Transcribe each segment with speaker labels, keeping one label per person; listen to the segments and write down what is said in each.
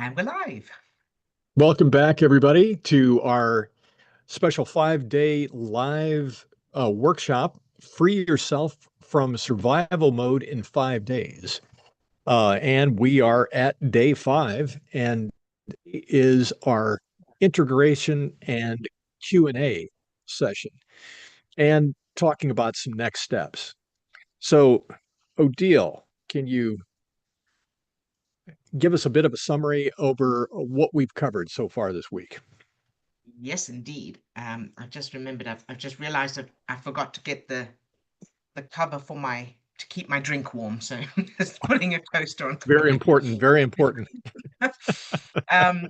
Speaker 1: And we're live.
Speaker 2: Welcome back, everybody, to our special 5-day live workshop. Free yourself from survival mode in 5 days. And we are at day 5, and is our integration and Q&A session, and talking about some next steps. So, Odile, can you give us a bit of a summary over what we've covered so far this week?
Speaker 1: Yes, indeed. I just remembered. I've just realised that I forgot to get the cover for my to keep my drink warm. So just putting a coaster on top of
Speaker 2: Very
Speaker 1: it.
Speaker 2: important, very important.
Speaker 1: um,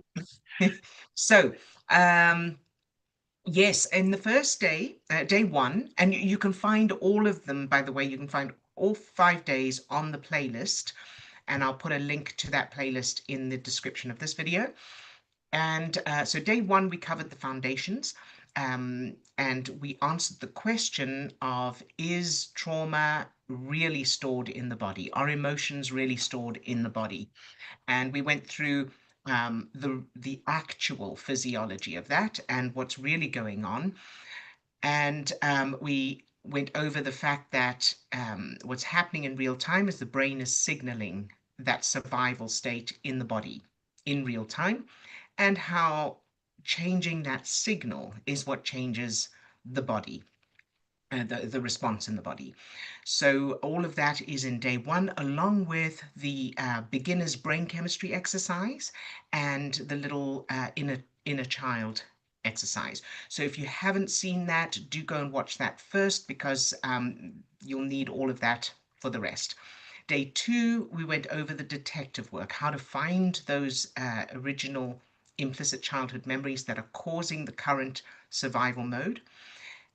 Speaker 1: so um, yes, in the first day, day one, and you can find all of them. By the way, you can find all 5 days on the playlist, and I'll put a link to that playlist in the description of this video. And so day one, we covered the foundations, and we answered the question of, is trauma really stored in the body? Are emotions really stored in the body? And we went through the actual physiology of that and what's really going on. And we went over the fact that what's happening in real time is the brain is signaling that survival state in the body in real time, and how changing that signal is what changes the body, the response in the body. So all of that is in day one, along with the beginner's brain chemistry exercise and the little inner child exercise. So if you haven't seen that, do go and watch that first, because you'll need all of that for the rest. Day two, we went over the detective work, how to find those original implicit childhood memories that are causing the current survival mode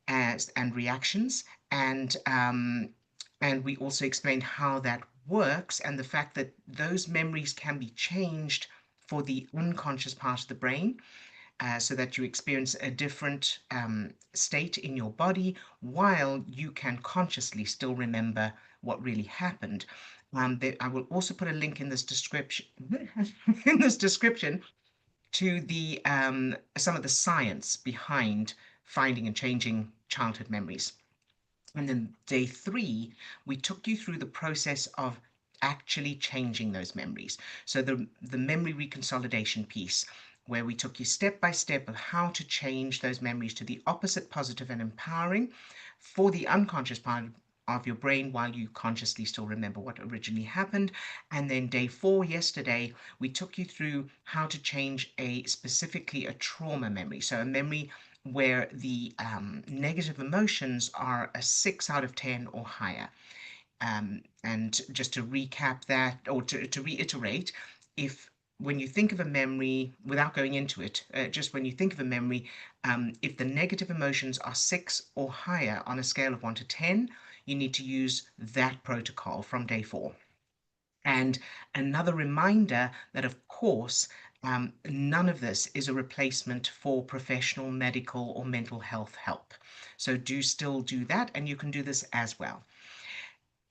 Speaker 1: and reactions, and we also explained how that works, and the fact that those memories can be changed for the unconscious part of the brain, so that you experience a different state in your body while you can consciously still remember what really happened. I will also put a link in this description in this description to the some of the science behind finding and changing childhood memories. And then day three, we took you through the process of actually changing those memories. So the memory reconsolidation piece, where we took you step by step of how to change those memories to the opposite, positive and empowering, for the unconscious part of your brain, while you consciously still remember what originally happened. And then day four, yesterday, we took you through how to change specifically a trauma memory. So a memory where the negative emotions are a 6 out of 10 or higher. And just to recap that, or to reiterate, if when you think of a memory, without going into it, just when you think of a memory, if the negative emotions are 6 or higher on a scale of 1 to 10, you need to use that protocol from day four. And another reminder that, of course, none of this is a replacement for professional medical or mental health help. So do still do that, and you can do this as well.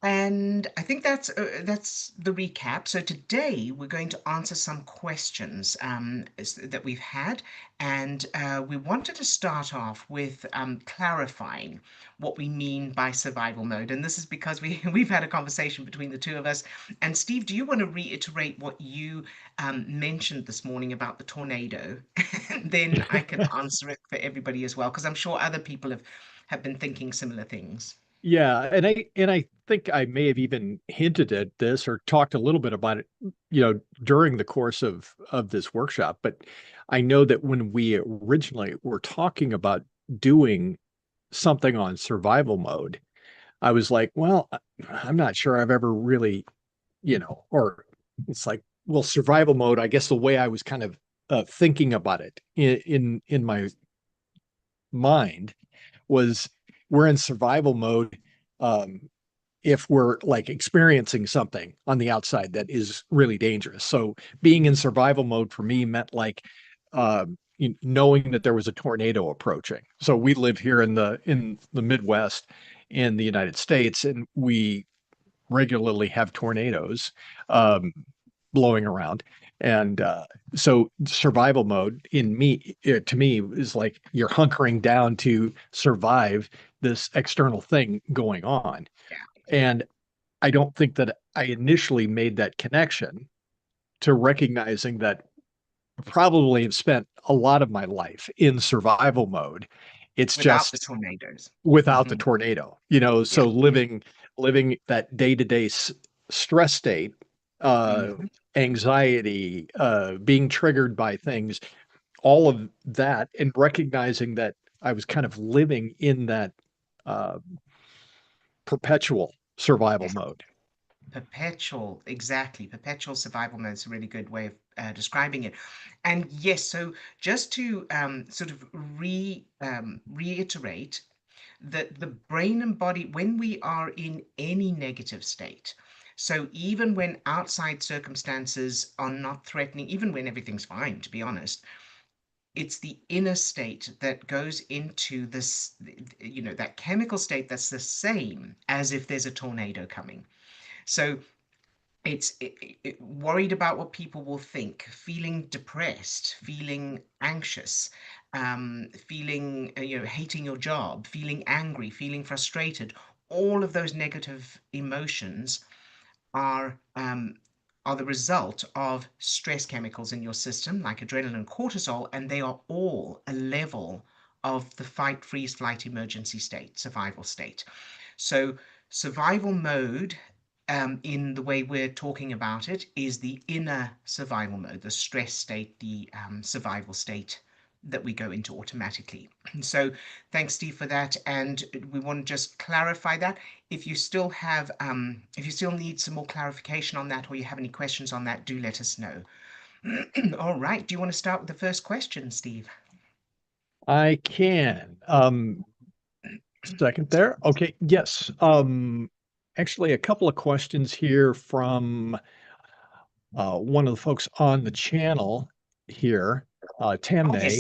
Speaker 1: And I think that's the recap. So today we're going to answer some questions that we've had, and we wanted to start off with clarifying what we mean by survival mode. And this is because we've had a conversation between the two of us. And Steve, do you want to reiterate what you mentioned this morning about the tornado? And then I can answer it for everybody as well, because I'm sure other people have been thinking similar things.
Speaker 2: Yeah, and I think I may have even hinted at this or talked a little bit about it, during the course of this workshop. But I know that when we originally were talking about doing something on survival mode, I was like, well, I'm not sure I've ever really, or it's like, well, survival mode, I guess the way I was kind of thinking about it in my mind was, we're in survival mode if we're like experiencing something on the outside that is really dangerous. So being in survival mode for me meant like knowing that there was a tornado approaching. So we live here in the Midwest in the United States, and we regularly have tornadoes. Um, blowing around. And so survival mode in me, to me, is like you're hunkering down to survive this external thing going on.
Speaker 1: Yeah.
Speaker 2: And I don't think that I initially made that connection to recognizing that I probably have spent a lot of my life in survival mode. It's
Speaker 1: Without the
Speaker 2: just
Speaker 1: tornadoes.
Speaker 2: without the
Speaker 1: Hmm.
Speaker 2: tornado, you know,
Speaker 1: Yeah.
Speaker 2: so living that day-to-day stress state, uh,
Speaker 1: Hmm.
Speaker 2: anxiety, being triggered by things, all of that, and recognizing that I was kind of living in that uh, perpetual survival mode.
Speaker 1: Perpetual, exactly. Perpetual survival mode is a really good way of describing it. And yes, so just to sort of reiterate that the brain and body, when we are in any negative state, so even when outside circumstances are not threatening, even when everything's fine, to be honest, it's the inner state that goes into this, that chemical state that's the same as if there's a tornado coming. So worried about what people will think, feeling depressed, feeling anxious, feeling, hating your job, feeling angry, feeling frustrated. All of those negative emotions are um, are the result of stress chemicals in your system, like adrenaline and cortisol, and they are all a level of the fight, freeze, flight, emergency state, survival state. So, survival mode, in the way we're talking about it, is the inner survival mode, the stress state, the survival state that we go into automatically. So, thanks, Steve, for that. And we want to just clarify that. If you still need some more clarification on that, or you have any questions on that, do let us know. All right. Do you want to start with the first question, Steve?
Speaker 2: I can. Second there. Okay. Yes. Actually, a couple of questions here from one of the folks on the channel here,
Speaker 1: Oh, yes.
Speaker 2: Tamne.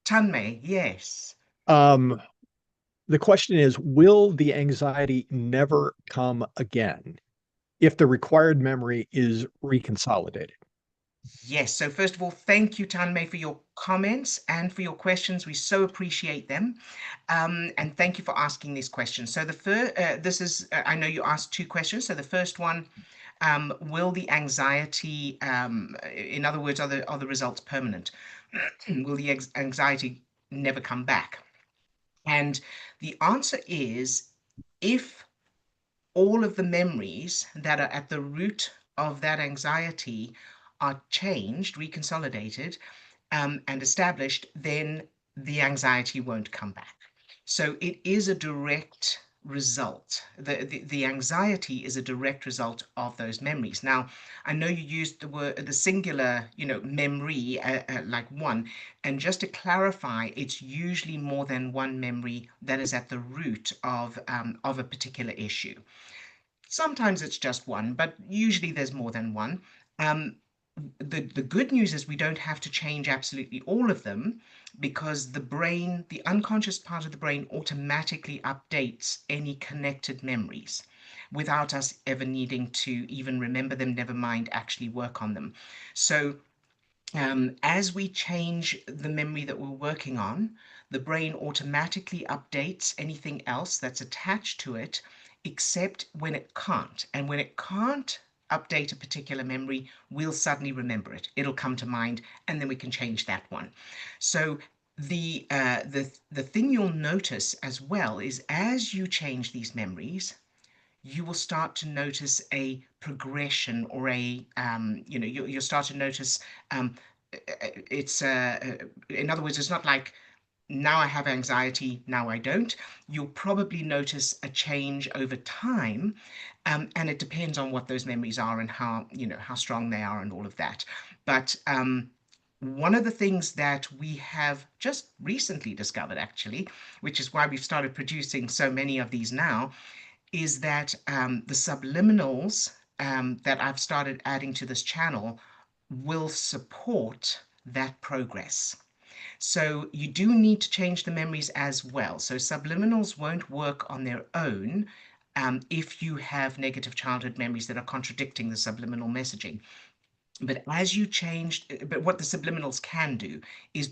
Speaker 1: Tanmay, yes.
Speaker 2: Um, the question is, will the anxiety never come again if the required memory is reconsolidated?
Speaker 1: Yes. So first of all, thank you, Tanmay, for your comments and for your questions. We so appreciate them, and thank you for asking these questions. So the first, this is, I know you asked two questions. So the first one, will the anxiety, in other words, are the results permanent? Will the anxiety never come back? And the answer is, if all of the memories that are at the root of that anxiety are changed, reconsolidated, and established, then the anxiety won't come back. So it is a direct result. The anxiety is a direct result of those memories. Now, I know you used the singular, memory, like one, and just to clarify, it's usually more than one memory that is at the root of a particular issue. Sometimes it's just one, but usually there's more than one. Um, the good news is we don't have to change absolutely all of them, because the brain, the unconscious part of the brain, automatically updates any connected memories without us ever needing to even remember them, never mind actually work on them. So as we change the memory that we're working on, the brain automatically updates anything else that's attached to it, except when it can't. And when it can't update a particular memory, we'll suddenly remember it. It'll come to mind, and then we can change that one. So the thing you'll notice as well is, as you change these memories, you will start to notice a progression, or you'll start to notice, um, it's in other words, it's not like now I have anxiety, now I don't. You'll probably notice a change over time, and it depends on what those memories are and how strong they are and all of that. But one of the things that we have just recently discovered, actually, which is why we've started producing so many of these now, is that the subliminals that I've started adding to this channel will support that progress. So you do need to change the memories as well. So subliminals won't work on their own if you have negative childhood memories that are contradicting the subliminal messaging. But as you change, but what the subliminals can do is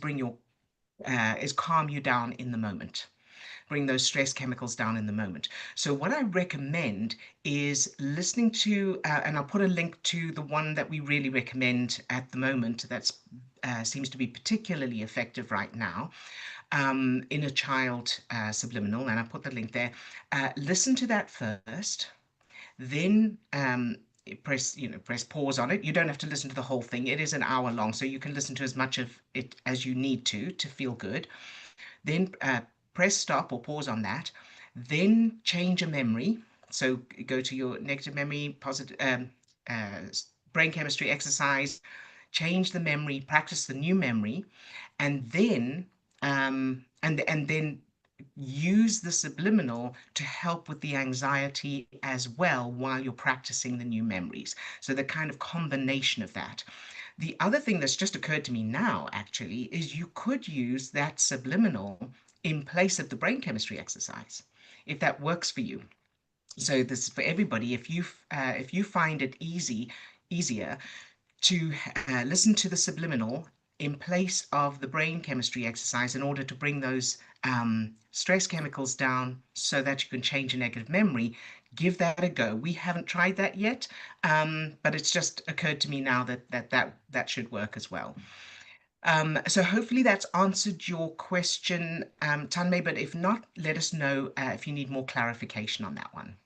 Speaker 1: is calm you down in the moment, bring those stress chemicals down in the moment. So what I recommend is listening to, and I'll put a link to the one that we really recommend at the moment that's seems to be particularly effective right now, in a child subliminal, and I put the link there. Listen to that first, then press pause on it. You don't have to listen to the whole thing. It is an hour long, so you can listen to as much of it as you need to feel good. Then press stop or pause on that. Then change a memory. So go to your negative memory, positive uh, brain chemistry exercise, change the memory, practice the new memory, and then and then use the subliminal to help with the anxiety as well while you're practicing the new memories. So the kind of combination of that. The other thing that's just occurred to me now, actually, is you could use that subliminal in place of the brain chemistry exercise, if that works for you. So this is for everybody. If you find it easier to listen to the subliminal in place of the brain chemistry exercise in order to bring those stress chemicals down so that you can change a negative memory, give that a go. We haven't tried that yet, but it's just occurred to me now that should work as well. So hopefully that's answered your question, Tanmay, but if not, let us know if you need more clarification on that one.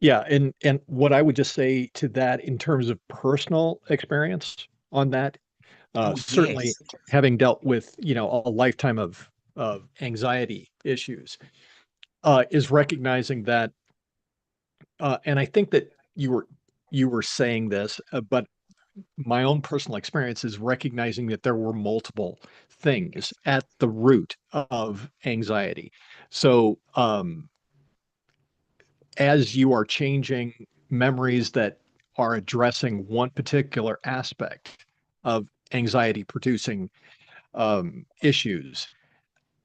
Speaker 2: Yeah, and what I would just say to that in terms of personal experience on that,
Speaker 1: Oh,
Speaker 2: certainly
Speaker 1: yes.
Speaker 2: having dealt with, a lifetime of anxiety issues, is recognizing that, and I think that you were saying this, but my own personal experience is recognizing that there were multiple things
Speaker 1: Yes.
Speaker 2: at the root of anxiety. So, as you are changing memories that are addressing one particular aspect of anxiety producing issues,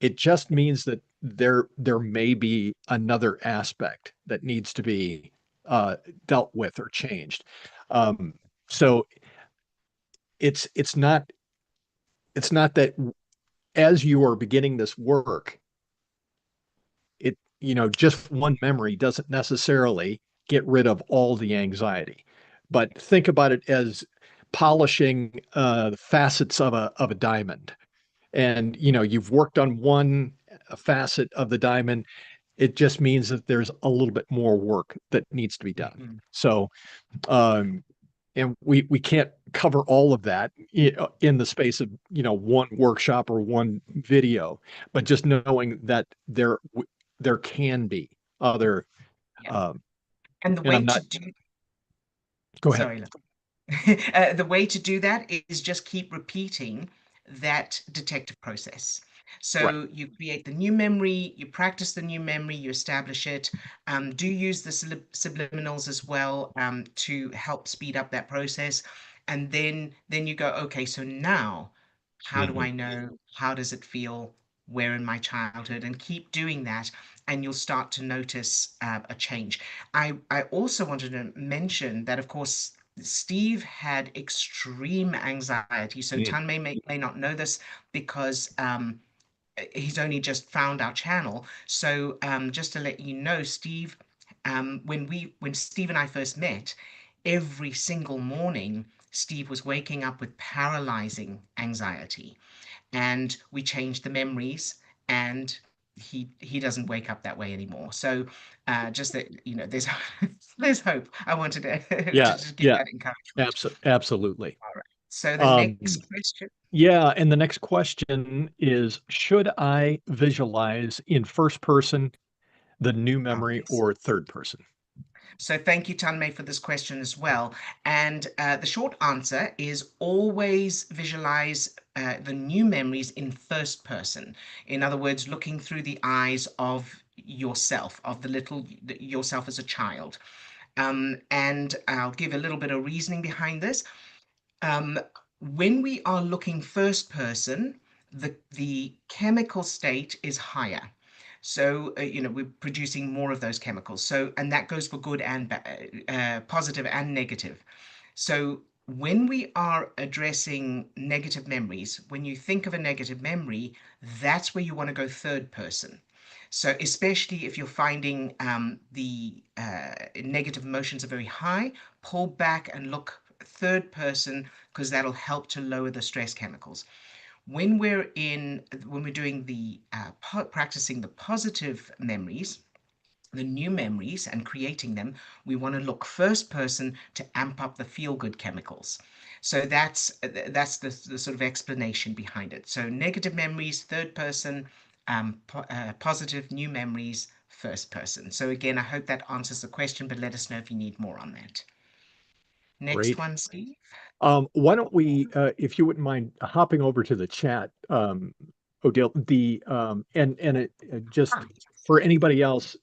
Speaker 2: it just means that there may be another aspect that needs to be uh, dealt with or changed. Um, so it's not it's not that as you are beginning this work, just one memory doesn't necessarily get rid of all the anxiety. But think about it as polishing the facets of a diamond. And you've worked on one facet of the diamond. It just means that there's a little bit more work that needs to be done.
Speaker 1: Mhm.
Speaker 2: So, um, and we can't cover all of that in the space of one workshop or one video, but just knowing that there can be other,
Speaker 1: Yeah.
Speaker 2: um,
Speaker 1: And the
Speaker 2: and
Speaker 1: way
Speaker 2: I'm
Speaker 1: to
Speaker 2: not.
Speaker 1: do,
Speaker 2: Go ahead.
Speaker 1: sorry, the way to do that is just keep repeating that detective process.
Speaker 2: Right.
Speaker 1: So you create the new memory, you practice the new memory, you establish it. Do use the subliminals as well, to help speed up that process. And then you go, okay, so now how do I
Speaker 2: Mhm.
Speaker 1: know? How does it feel? Where in my childhood? And keep doing that, and you'll start to notice a change. I also wanted to mention that, of course, Steve had extreme anxiety. So
Speaker 2: Mm.
Speaker 1: Tan may not know this because he's only just found our channel. So just to let you know, Steve, when Steve and I first met, every single morning Steve was waking up with paralyzing anxiety, and we changed the memories, and he doesn't wake up that way anymore. So just that there's there's hope. I wanted to
Speaker 2: Yeah,
Speaker 1: just give
Speaker 2: yeah,
Speaker 1: that encouragement.
Speaker 2: absolutely.
Speaker 1: All right. So the
Speaker 2: Um,
Speaker 1: next question.
Speaker 2: yeah, and the next question is, should I visualize in first person, the new
Speaker 1: Oh,
Speaker 2: memory,
Speaker 1: yes.
Speaker 2: or third person?
Speaker 1: So thank you, Tanmay, for this question as well. And the short answer is always visualize the new memories in first person. In other words, looking through the eyes of yourself, of the little yourself as a child. And I'll give a little bit of reasoning behind this. Um, when we are looking first person, the chemical state is higher. So we're producing more of those chemicals. So and that goes for good and positive and negative. So when we are addressing negative memories, when you think of a negative memory, that's where you want to go third person. So, especially if you're finding the negative emotions are very high, pull back and look third person because that'll help to lower the stress chemicals. When we're doing the practicing the positive memories, the new memories and creating them, we want to look first person to amp up the feel good chemicals. So that's the sort of explanation behind it. So negative memories, third person, positive new memories, first person. So again, I hope that answers the question, but let us know if you need more on that. Next
Speaker 2: Great.
Speaker 1: one, Steve.
Speaker 2: Why don't we, if you wouldn't mind hopping over to the chat, Odile, and just for anybody else,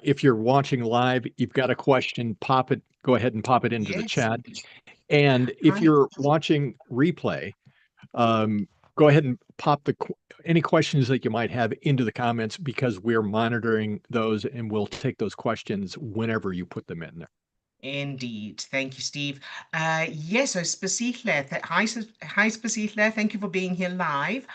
Speaker 2: if you're watching live, you've got a question, go ahead and pop it into the
Speaker 1: Yes.
Speaker 2: chat. And if
Speaker 1: Hi.
Speaker 2: you're watching replay, um, go ahead and pop any questions that you might have into the comments because we're monitoring those and we'll take those questions whenever you put them in there.
Speaker 1: Indeed. Thank you, Steve. Yes, so Spasihle, hi Spasihle, thank you for being here live.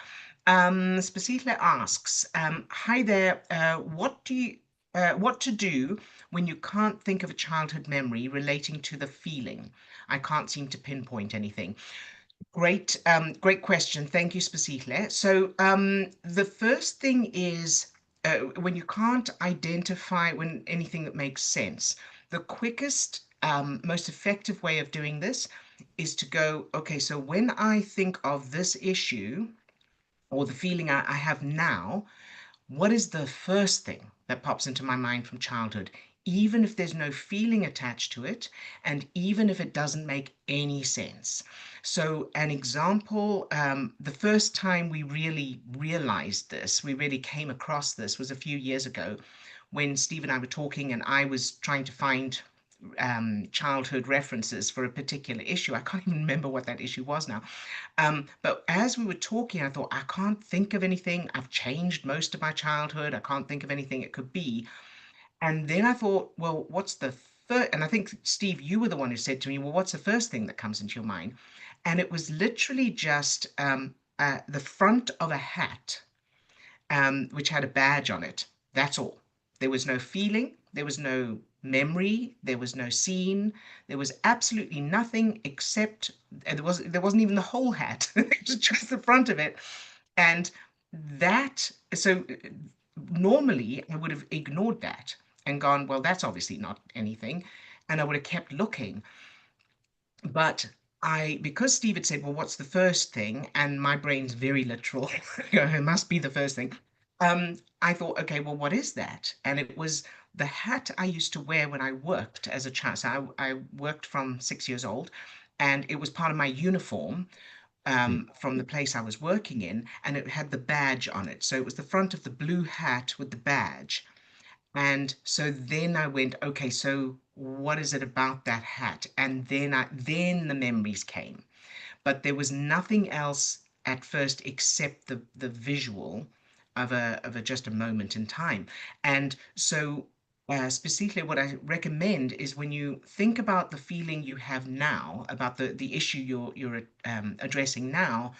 Speaker 1: Spasihle asks, hi there, what to do when you can't think of a childhood memory relating to the feeling? I can't seem to pinpoint anything. Great question. Thank you, Spasihle. So, the first thing is when you can't identify when anything that makes sense, the quickest, most effective way of doing this is to go, okay, so when I think of this issue or the feeling I have now, what is the first thing that pops into my mind from childhood, even if there's no feeling attached to it, and even if it doesn't make any sense? So, an example, the first time we really realized this, we really came across this, was a few years ago when Steve and I were talking, and I was trying to find childhood references for a particular issue. I can't even remember what that issue was now. But as we were talking, I thought, I can't think of anything. I've changed most of my childhood. I can't think of anything it could be. And then I thought, well, what's the first? And I think, Steve, you were the one who said to me, well, what's the first thing that comes into your mind? And it was literally just the front of a hat, which had a badge on it. That's all. There was no feeling, there was no memory, there was no scene, there was absolutely nothing except there wasn't even the whole hat. It was just the front of it. And that so normally I would have ignored that and gone, well, that's obviously not anything. And I would have kept looking. But because Steve had said, well, what's the first thing? And my brain's very literal. It must be the first thing. I thought, okay, well, what is that? And it was the hat I used to wear when I worked as a child. So I worked from 6 years old, and it was part of my uniform
Speaker 2: Hmm.
Speaker 1: from the place I was working in, and it had the badge on it. So it was the front of the blue hat with the badge. And so then I went, okay, so what is it about that hat? And then the memories came. But there was nothing else at first except the visual of a just a moment in time. And so specifically what I recommend is when you think about the feeling you have now, about the issue you're addressing now,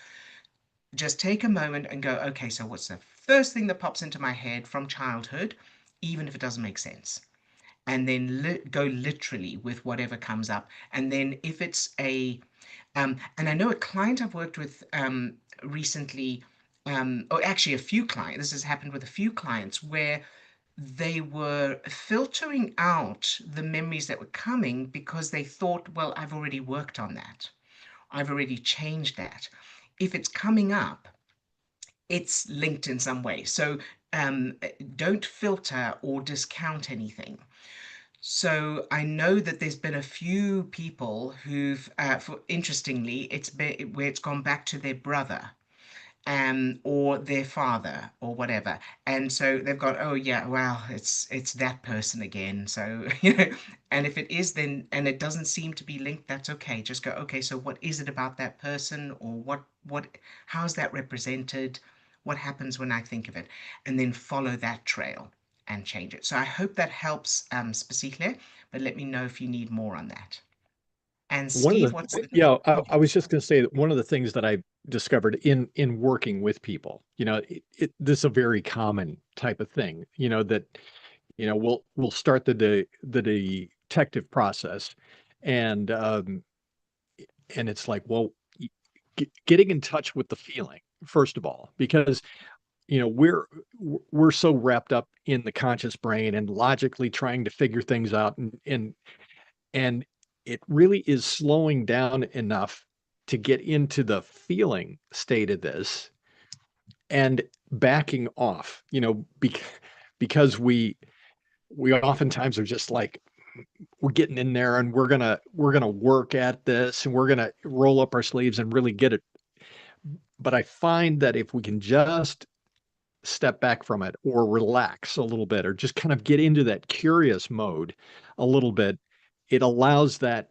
Speaker 1: just take a moment and go, okay, so what's the first thing that pops into my head from childhood, even if it doesn't make sense? And then go literally with whatever comes up. And then if it's and I know a client I've worked with recently, or actually a few clients, this has happened with a few clients where they were filtering out the memories that were coming because they thought, well, I've already worked on that. I've already changed that. If it's coming up, it's linked in some way. So um, don't filter or discount anything. So I know that there's been a few people who've, interestingly, it's been where it's gone back to their brother, or their father, or whatever, and so they've gone, oh yeah, well, it's that person again. So and if it is, then and it doesn't seem to be linked, that's okay. Just go, okay, so what is it about that person, or what, how's that represented? What happens when I think of it? And then follow that trail and change it. So I hope that helps, specifically, but let me know if you need more on that. And
Speaker 2: One of
Speaker 1: Steve,
Speaker 2: the
Speaker 1: what's the
Speaker 2: yeah,
Speaker 1: oh,
Speaker 2: I was just going to say that one of the things that I discovered in working with people, this is a very common type of thing, that we'll start the detective process, and it's like, well, getting in touch with the feeling first of all, because we're so wrapped up in the conscious brain and logically trying to figure things out, and it really is slowing down enough to get into the feeling state of this and backing off, because we oftentimes are just like, we're getting in there and we're gonna work at this and we're gonna roll up our sleeves and really get it. But I find that if we can just step back from it or relax a little bit or just kind of get into that curious mode a little bit, it allows that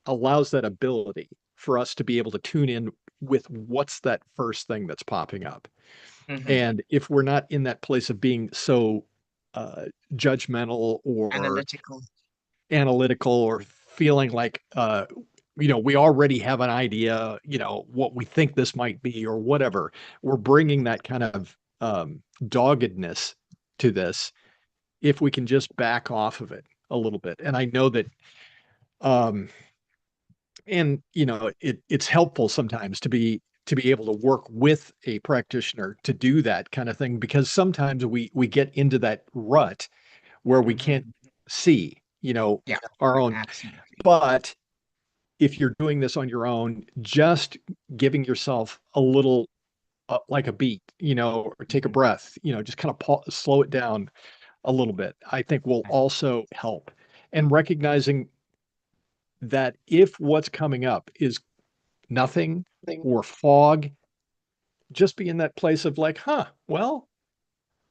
Speaker 2: ability for us to be able to tune in with what's that first thing that's popping up.
Speaker 1: mhm,
Speaker 2: And if we're not in that place of being so uh, judgmental or
Speaker 1: analytical.
Speaker 2: analytical or feeling like we already have an idea, what we think this might be or whatever, we're bringing that kind of doggedness to this. If we can just back off of it a little bit, and I know that um, and it's helpful sometimes to be able to work with a practitioner to do that kind of thing, because sometimes we get into that rut where we
Speaker 1: Mhm.
Speaker 2: can't see
Speaker 1: Yeah,
Speaker 2: our own.
Speaker 1: absolutely.
Speaker 2: But if you're doing this on your own, just giving yourself a little like a beat, or take a
Speaker 1: Mhm.
Speaker 2: breath, just kind of slow it down a little bit, I think will also help. And recognizing that if what's coming up is nothing or fog, just be in that place of like, huh, well,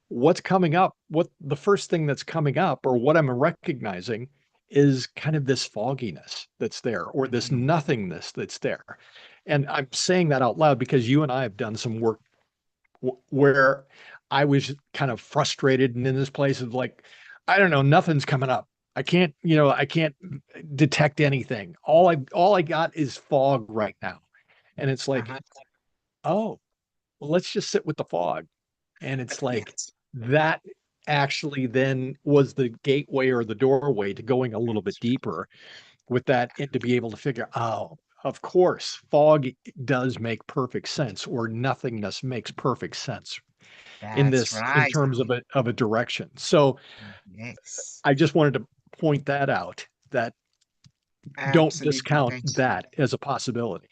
Speaker 2: what's coming up? What the first thing that's coming up or what I'm recognizing is kind of this fogginess that's there or this
Speaker 1: Mhm.
Speaker 2: nothingness that's there. And I'm saying that out loud because you and I have done some work where I was kind of frustrated and in this place of like, I don't know, nothing's coming up. I can't detect anything. All I got is fog right now. And it's like,
Speaker 1: Uh-huh.
Speaker 2: oh, well, let's just sit with the fog. And it's like
Speaker 1: Yes,
Speaker 2: that actually then was the gateway or the doorway to going a little bit deeper with that and to be able to figure, oh, of course, fog does make perfect sense, or nothingness makes perfect sense in
Speaker 1: that's
Speaker 2: this in
Speaker 1: right,
Speaker 2: terms of
Speaker 1: Steve.
Speaker 2: a direction. So
Speaker 1: Yes,
Speaker 2: I just wanted to point that out, that don't
Speaker 1: absolutely.
Speaker 2: discount
Speaker 1: Thank you.
Speaker 2: that as a possibility.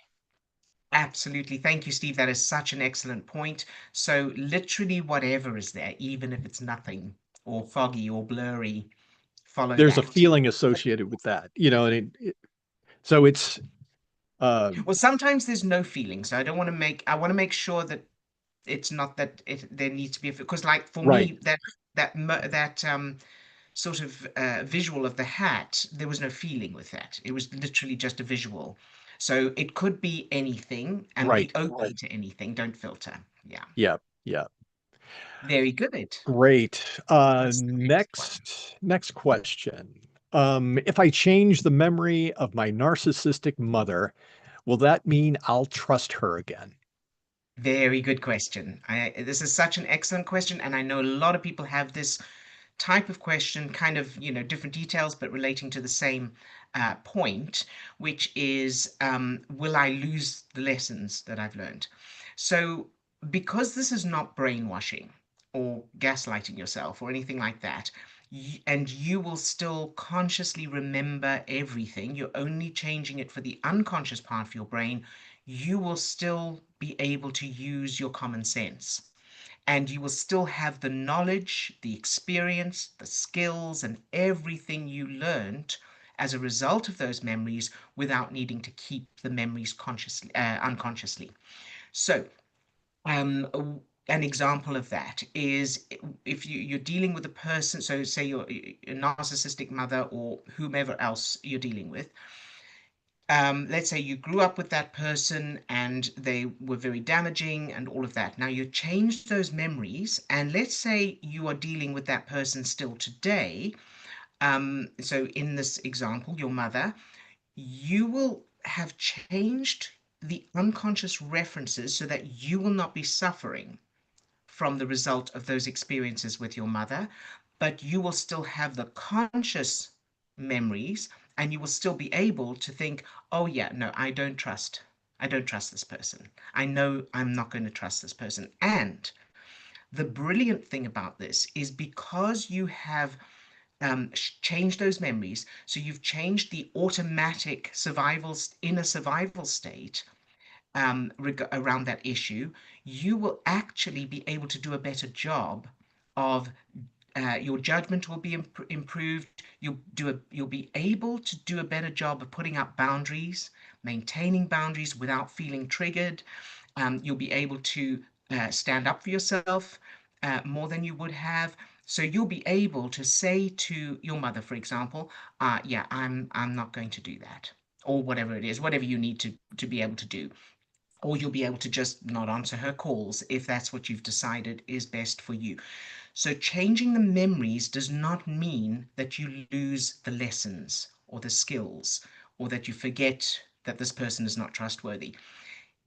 Speaker 1: Absolutely. Thank you, Steve. That is such an excellent point. So, literally, whatever is there, even if it's nothing or foggy or blurry, follow
Speaker 2: There's a
Speaker 1: that.
Speaker 2: feeling associated with that, so it's
Speaker 1: Well, sometimes there's no feeling. So, I want to make sure that it's not that there needs to be a, because, like, for
Speaker 2: right.
Speaker 1: me, that sort of visual of the hat, there was no feeling with that. It was literally just a visual. So it could be anything, and be
Speaker 2: Right.
Speaker 1: open to anything. Don't filter. Yeah.
Speaker 2: Yeah. Yeah.
Speaker 1: Very good.
Speaker 2: Great.
Speaker 1: What's the next one?
Speaker 2: Next question. If I change the memory of my narcissistic mother, will that mean I'll trust her again?
Speaker 1: Very good question. This is such an excellent question, and I know a lot of people have this type of question, kind of, different details, but relating to the same point, which is, will I lose the lessons that I've learned? So, because this is not brainwashing or gaslighting yourself or anything like that, and you will still consciously remember everything, you're only changing it for the unconscious part of your brain, you will still be able to use your common sense, and you will still have the knowledge, the experience, the skills, and everything you learned as a result of those memories without needing to keep the memories consciously, unconsciously. So, an example of that is if you're dealing with a person, so say you're a narcissistic mother or whomever else you're dealing with. Let's say you grew up with that person and they were very damaging and all of that. Now you change those memories, and let's say you are dealing with that person still today. So in this example, your mother, you will have changed the unconscious references so that you will not be suffering from the result of those experiences with your mother, but you will still have the conscious memories and you will still be able to think, oh, yeah, no, I don't trust this person. I know I'm not going to trust this person. And the brilliant thing about this is because you have changed those memories, so you've changed the automatic inner survival state around that issue, you will actually be able to do a better job of your judgment will be improved. You'll be able to do a better job of putting up boundaries, maintaining boundaries without feeling triggered. You'll be able to stand up for yourself more than you would have. So you'll be able to say to your mother, for example, "Yeah, I'm not going to do that," or whatever it is, whatever you need to be able to do. Or you'll be able to just not answer her calls if that's what you've decided is best for you. So changing the memories does not mean that you lose the lessons or the skills or that you forget that this person is not trustworthy.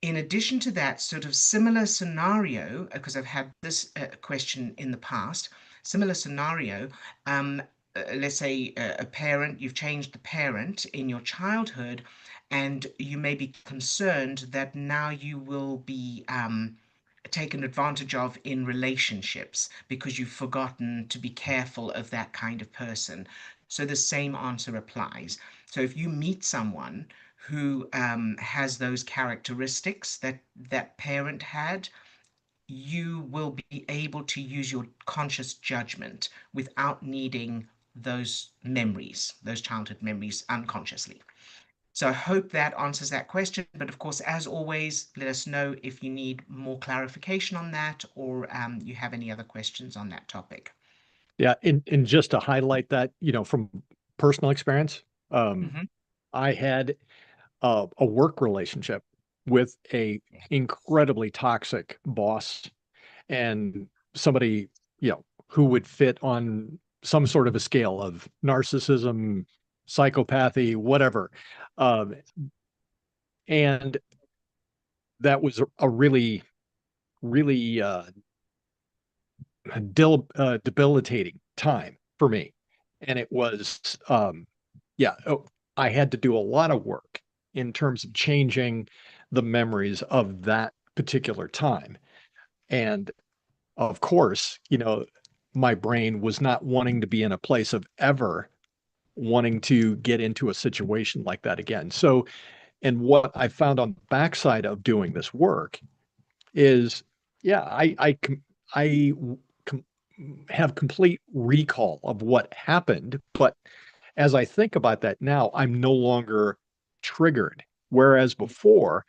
Speaker 1: In addition to that, sort of similar scenario, because I've had this question in the past, similar scenario, let's say a parent, you've changed the parent in your childhood, and you may be concerned that now you will be taken advantage of in relationships because you've forgotten to be careful of that kind of person. So the same answer applies. So if you meet someone who has those characteristics that that parent had, you will be able to use your conscious judgment without needing those memories, those childhood memories unconsciously. So I hope that answers that question. But of course, as always, let us know if you need more clarification on that or you have any other questions on that topic.
Speaker 2: Yeah, and just to highlight that, from personal experience, um,
Speaker 1: Hmm.
Speaker 2: I had a work relationship with a incredibly toxic boss and somebody, who would fit on some sort of a scale of narcissism, psychopathy, whatever. Um, and that was a really, really debilitating time for me. And it was, yeah, I had to do a lot of work in terms of changing the memories of that particular time. And of course, my brain was not wanting to be in a place of ever wanting to get into a situation like that again. So, and what I found on the backside of doing this work is, yeah, I com- have complete recall of what happened, but as I think about that now, I'm no longer triggered. Whereas before,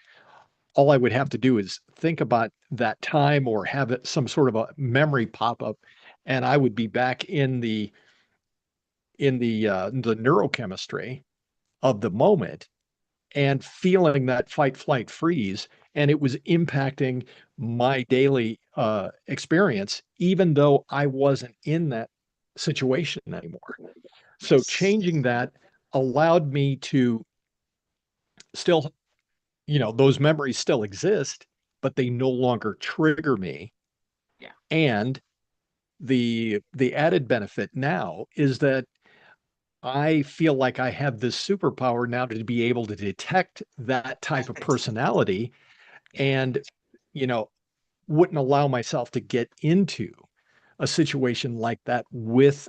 Speaker 2: all I would have to do is think about that time or have some sort of a memory pop up, and I would be back in the neurochemistry of the moment and feeling that fight, flight, freeze, and it was impacting my daily experience, even though I wasn't in that situation anymore. So
Speaker 1: Yes.
Speaker 2: changing that allowed me to still, those memories still exist, but they no longer trigger me.
Speaker 1: Yeah.
Speaker 2: And the added benefit now is that I feel like I have this superpower now to be able to detect that type of personality
Speaker 1: Yeah.
Speaker 2: and, you know, wouldn't allow myself to get into a situation like that with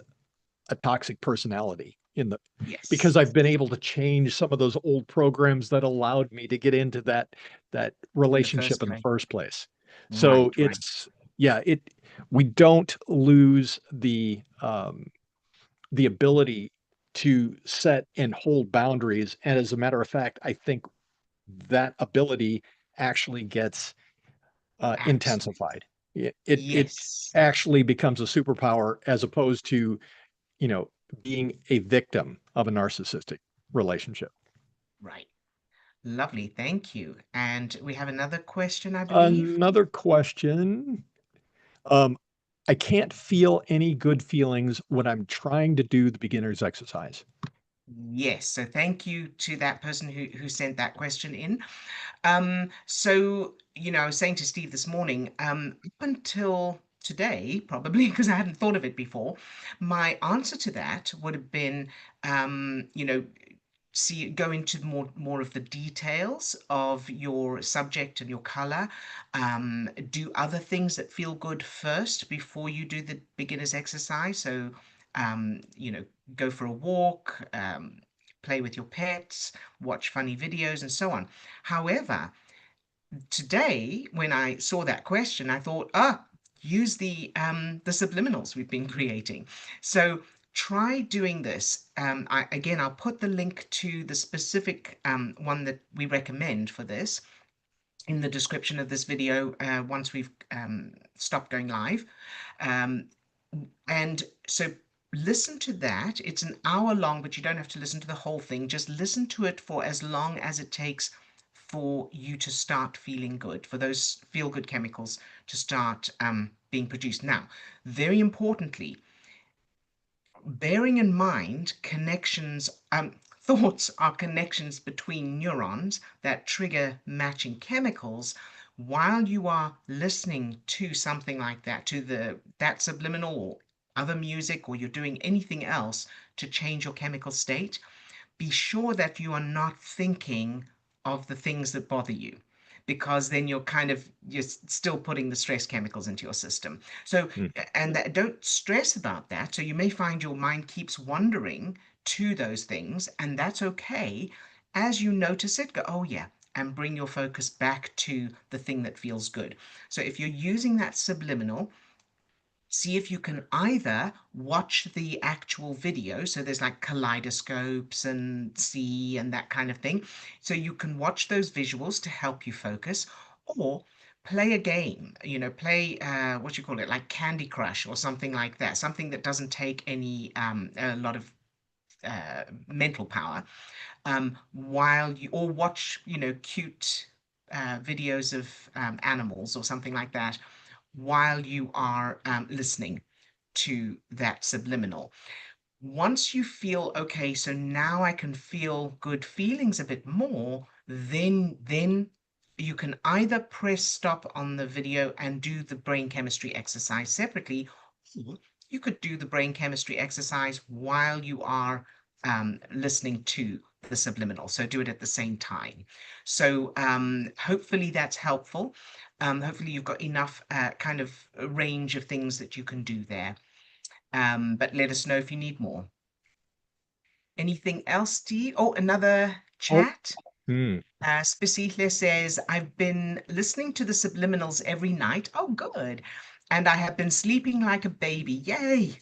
Speaker 2: a toxic personality in the
Speaker 1: Yes.
Speaker 2: because I've been able to change some of those old programs that allowed me to get into that
Speaker 1: In the
Speaker 2: relationship
Speaker 1: first
Speaker 2: in the
Speaker 1: place.
Speaker 2: first place. So
Speaker 1: Right. Right.
Speaker 2: it's yeah, we don't lose the ability to set and hold boundaries. And as a matter of fact, I think that ability actually gets
Speaker 1: Absolutely.
Speaker 2: intensified. It
Speaker 1: Yes.
Speaker 2: actually becomes a superpower as opposed to, you know, being a victim of a narcissistic relationship.
Speaker 1: Right. Lovely. Thank you. And we have another question, I believe.
Speaker 2: Another question. Um, I can't feel any good feelings when I'm trying to do the beginner's exercise.
Speaker 1: Yes, so thank you to that person who sent that question in. So, I was saying to Steve this morning, up until today, probably because I hadn't thought of it before, my answer to that would have been, see go into more of the details of your subject and your color. Do other things that feel good first before you do the beginner's exercise. So, um, you know, go for a walk, play with your pets, watch funny videos, and so on. However, today when I saw that question, I thought, use the subliminals we've been creating. So try doing this. I'll put the link to the specific one that we recommend for this in the description of this video once we've stopped going live. Um, and so listen to that. It's an hour long, but you don't have to listen to the whole thing. Just listen to it for as long as it takes for you to start feeling good, for those feel good chemicals to start being produced. Now, very importantly, bearing in mind connections, thoughts are connections between neurons that trigger matching chemicals. While you are listening to something like that, to that subliminal or other music, or you're doing anything else to change your chemical state, be sure that you are not thinking of the things that bother you, because then you're still putting the stress chemicals into your system. So,
Speaker 2: Mm.
Speaker 1: and don't stress about that. So you may find your mind keeps wandering to those things, and that's okay. As you notice it, go, oh yeah, and bring your focus back to the thing that feels good. So if you're using that subliminal, see if you can either watch the actual video. So there's like kaleidoscopes and see and that kind of thing. So you can watch those visuals to help you focus, or play a game, play what you call it, like Candy Crush or something like that, something that doesn't take a lot of mental power, while you or watch, cute videos of animals or something like that while you are listening to that subliminal. Once you feel okay, so now I can feel good feelings a bit more, then you can either press stop on the video and do the brain chemistry exercise separately, or you could do the brain chemistry exercise while you are listening to the subliminal. So do it at the same time. So hopefully that's helpful. Hopefully you've got enough kind of range of things that you can do there. But let us know if you need more. Anything else, Steve? Oh, another
Speaker 2: Oh,
Speaker 1: chat.
Speaker 2: hmm.
Speaker 1: Specihle says, I've been listening to the subliminals every night. Oh, good. And I have been sleeping like a baby. Yay.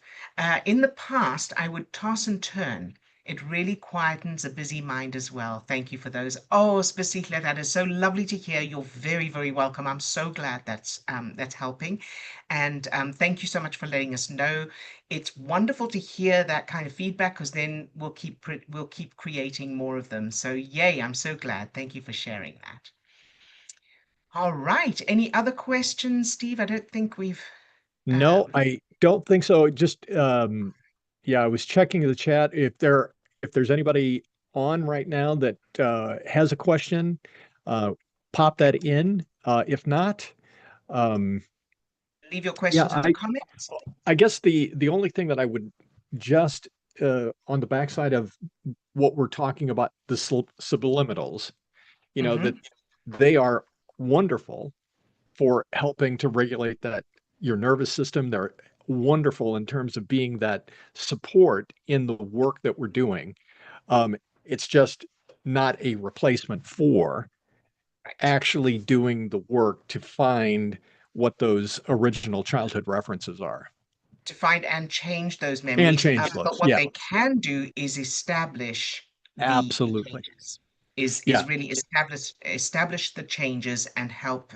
Speaker 1: In the past, I would toss and turn. It really quietens a busy mind as well. Thank you for those. Oh, Specihle, that is so lovely to hear. You're very, very welcome. I'm so glad that's helping. And thank you so much for letting us know. It's wonderful to hear that kind of feedback, because then we'll keep creating more of them. So yay, I'm so glad. Thank you for sharing that. All right. Any other questions, Steve? I don't think we've
Speaker 2: No,
Speaker 1: um
Speaker 2: I don't think so. Just yeah, I was checking the chat. If there's anybody on right now that has a question, uh pop that in. If not, um
Speaker 1: leave your
Speaker 2: yeah,
Speaker 1: questions in the comments.
Speaker 2: I guess the only thing that I would just on the backside of what we're talking about, the subliminals, that
Speaker 1: Mm-hmm.
Speaker 2: they are wonderful for helping to regulate that your nervous system. They're wonderful in terms of being that support in the work that we're doing. It's just not a replacement for
Speaker 1: Right.
Speaker 2: actually doing the work to find what those original childhood references are
Speaker 1: To find and change those
Speaker 2: and
Speaker 1: memories.
Speaker 2: change
Speaker 1: But
Speaker 2: those.
Speaker 1: what
Speaker 2: Yeah,
Speaker 1: they can do is establish the
Speaker 2: absolutely.
Speaker 1: changes. Is
Speaker 2: Yeah,
Speaker 1: really establish the changes and help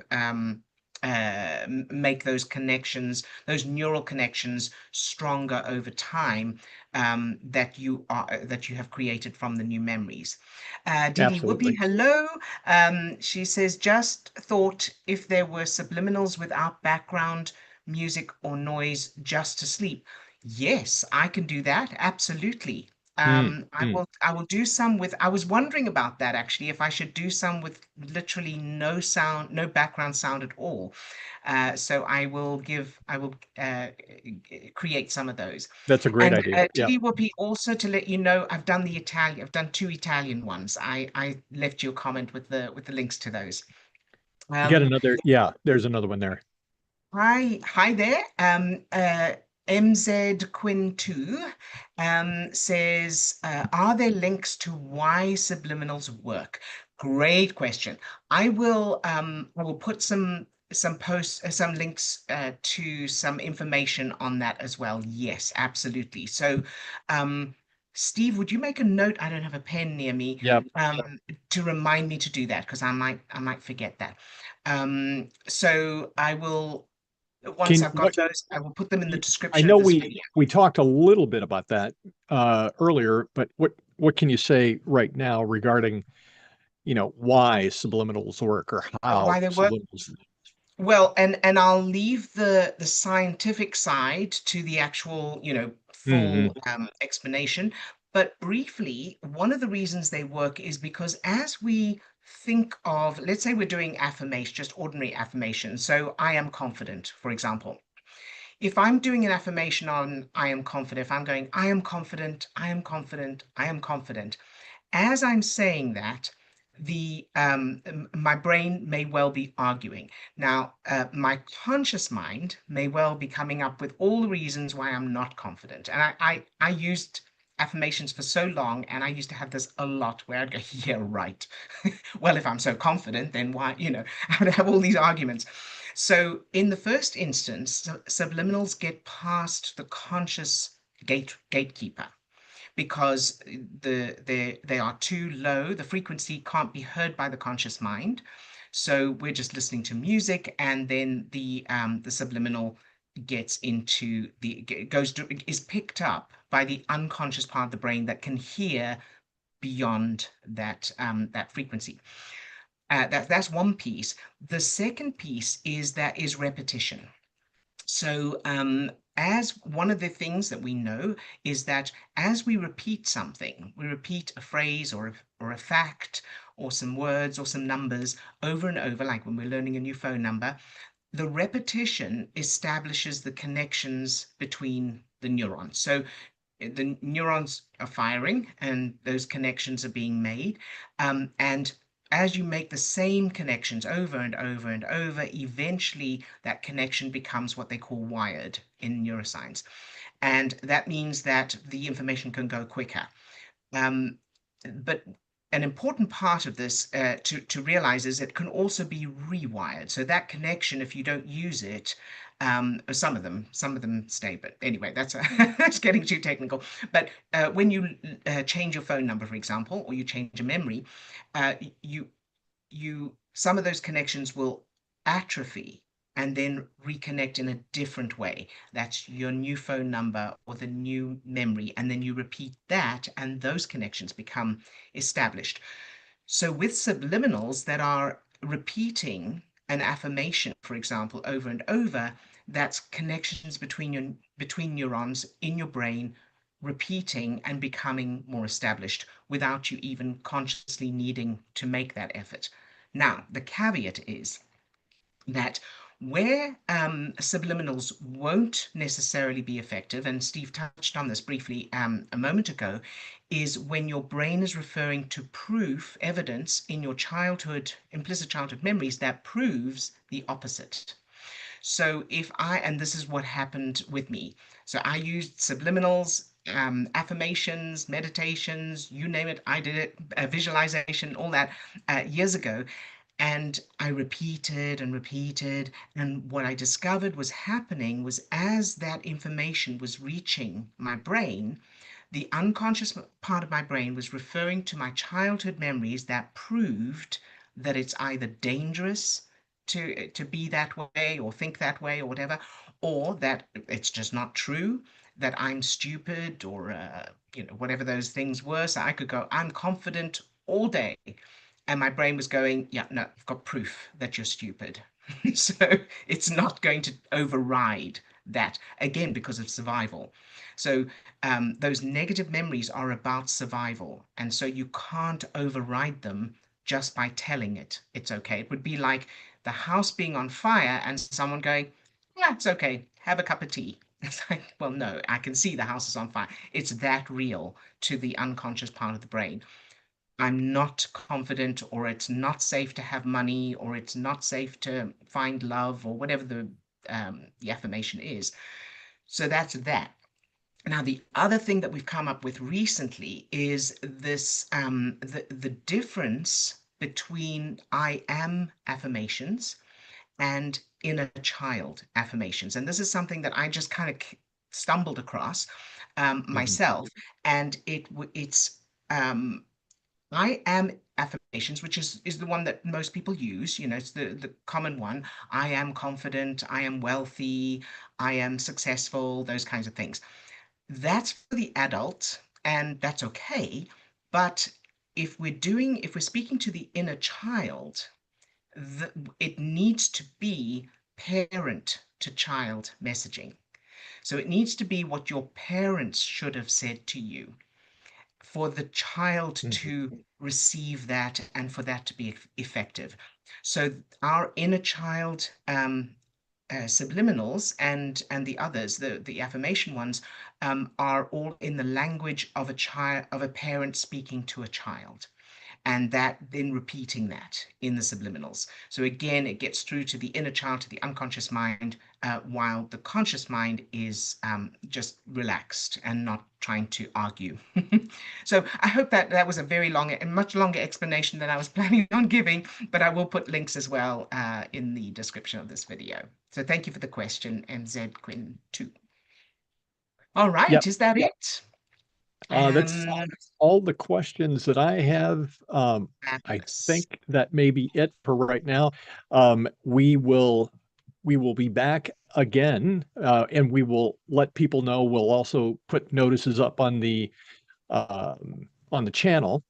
Speaker 1: make those connections, those neural connections, stronger over time, that you have created from the new memories. Didi Whoopi,
Speaker 2: absolutely.
Speaker 1: hello. She says, just thought if there were subliminals without background music or noise, just to sleep. Yes, I can do that. Absolutely.
Speaker 2: Mm,
Speaker 1: I
Speaker 2: mm.
Speaker 1: will do some with, I was wondering about that actually, if I should do some with literally no sound, no background sound at all. So I will create some of those.
Speaker 2: That's a great
Speaker 1: And
Speaker 2: idea. Yeah.
Speaker 1: Tilly Whoopi, also to let you know, I've done two Italian ones. I left you a comment with the links to those.
Speaker 2: You got
Speaker 1: Um,
Speaker 2: another, yeah, there's another one there.
Speaker 1: hi there. MZ Quinn 2 says, are there links to why subliminals work? Great question. I will put some posts, some links to some information on that as well. Yes, absolutely. So, um, Steve, would you make a note? I don't have a pen near me,
Speaker 2: Yeah.
Speaker 1: to remind me to do that because I might forget that. So I will, once
Speaker 2: Can
Speaker 1: I've got
Speaker 2: what
Speaker 1: those, I will put them in the
Speaker 2: I
Speaker 1: description of
Speaker 2: know
Speaker 1: this video.
Speaker 2: we talked a little bit about that earlier, but what can you say right now regarding, why subliminals work or how
Speaker 1: Why they work?
Speaker 2: subliminals?
Speaker 1: Well, and I'll leave the scientific side to the actual,
Speaker 2: Hmm.
Speaker 1: full explanation. But briefly, one of the reasons they work is because as we think of, let's say we're doing affirmation, just ordinary affirmation. So I am confident, for example. If I'm doing an affirmation on I am confident, if I'm going, I am confident, I am confident, I am confident, as I'm saying that, my brain may well be arguing. Now, my conscious mind may well be coming up with all the reasons why I'm not confident. And I used affirmations for so long, and I used to have this a lot where I'd go, yeah, right. Well, if I'm so confident, then why, I would have all these arguments. So, in the first instance, subliminals get past the conscious gatekeeper because they are too low. The frequency can't be heard by the conscious mind. So we're just listening to music, and then the subliminal gets into the goes to, is picked up by the unconscious part of the brain that can hear beyond that frequency. That's one piece. The second piece is repetition. So, as one of the things that we know is that as we repeat something, we repeat a phrase or a fact or some words or some numbers over and over, like when we're learning a new phone number, the repetition establishes the connections between the neurons. So the neurons are firing and those connections are being made. And as you make the same connections over and over and over, eventually that connection becomes what they call wired in neuroscience. And that means that the information can go quicker. Um, but an important part of this to realize is it can also be rewired. So that connection, if you don't use it, some of them stay. But anyway, that's getting too technical. But when you change your phone number, for example, or you change a memory, uh, you some of those connections will atrophy and then reconnect in a different way. That's your new phone number or the new memory, and then you repeat that, and those connections become established. So, with subliminals that are repeating an affirmation, for example, over and over, that's connections between neurons in your brain repeating and becoming more established without you even consciously needing to make that effort. Now, the caveat is that where subliminals won't necessarily be effective, and Steve touched on this briefly a moment ago, is when your brain is referring to proof, evidence in your childhood, implicit childhood memories that proves the opposite. So if I, and this is what happened with me, so I used subliminals, affirmations, meditations, you name it, I did it, visualization, all that years ago. And I repeated and repeated. And what I discovered was happening was as that information was reaching my brain, the unconscious part of my brain was referring to my childhood memories that proved that it's either dangerous to be that way or think that way or whatever, or that it's just not true, that I'm stupid or whatever those things were. So I could go, I'm confident all day, and my brain was going, yeah, no, I've got proof that you're stupid. So it's not going to override that, again, because of survival. So those negative memories are about survival. And so you can't override them just by telling it it's okay. It would be like the house being on fire and someone going, yeah, it's okay, have a cup of tea. It's like, well, no, I can see the house is on fire. It's that real to the unconscious part of the brain. I'm not confident, or it's not safe to have money, or it's not safe to find love, or whatever the affirmation is. So that's that. Now, the other thing that we've come up with recently is this the difference between I am affirmations and inner child affirmations. And this is something that I just kind of stumbled across
Speaker 2: Mhm.
Speaker 1: myself, and it's I am affirmations, which is the one that most people use. It's the common one. I am confident. I am wealthy. I am successful. Those kinds of things. That's for the adult, and that's okay. But if we're speaking to the inner child, it needs to be parent to child messaging. So it needs to be what your parents should have said to you for the child
Speaker 2: Mhm.
Speaker 1: to receive that and for that to be effective. So our inner child subliminals and the others, the affirmation ones, are all in the language of a child, of a parent speaking to a child, and that then repeating that in the subliminals. So again, it gets through to the inner child, to the unconscious mind, while the conscious mind is just relaxed and not trying to argue. So I hope that that was a very long and much longer explanation than I was planning on giving, but I will put links as well in the description of this video. So thank you for the question, MZ Quinn 2. All right,
Speaker 2: Yep.
Speaker 1: is that it?
Speaker 2: That's
Speaker 1: Um,
Speaker 2: all the questions that I have. I
Speaker 1: Fabulous.
Speaker 2: think that may be it for right now. We will be back again, and we will let people know. We'll also put notices up on the channel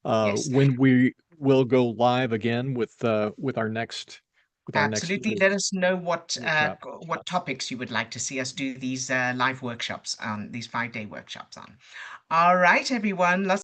Speaker 1: Yes.
Speaker 2: when we will go live again with our next
Speaker 1: Absolutely. Let us know
Speaker 2: workshop.
Speaker 1: what topics you would like to see us do these live workshops on, these 5-day workshops on. All right, everyone.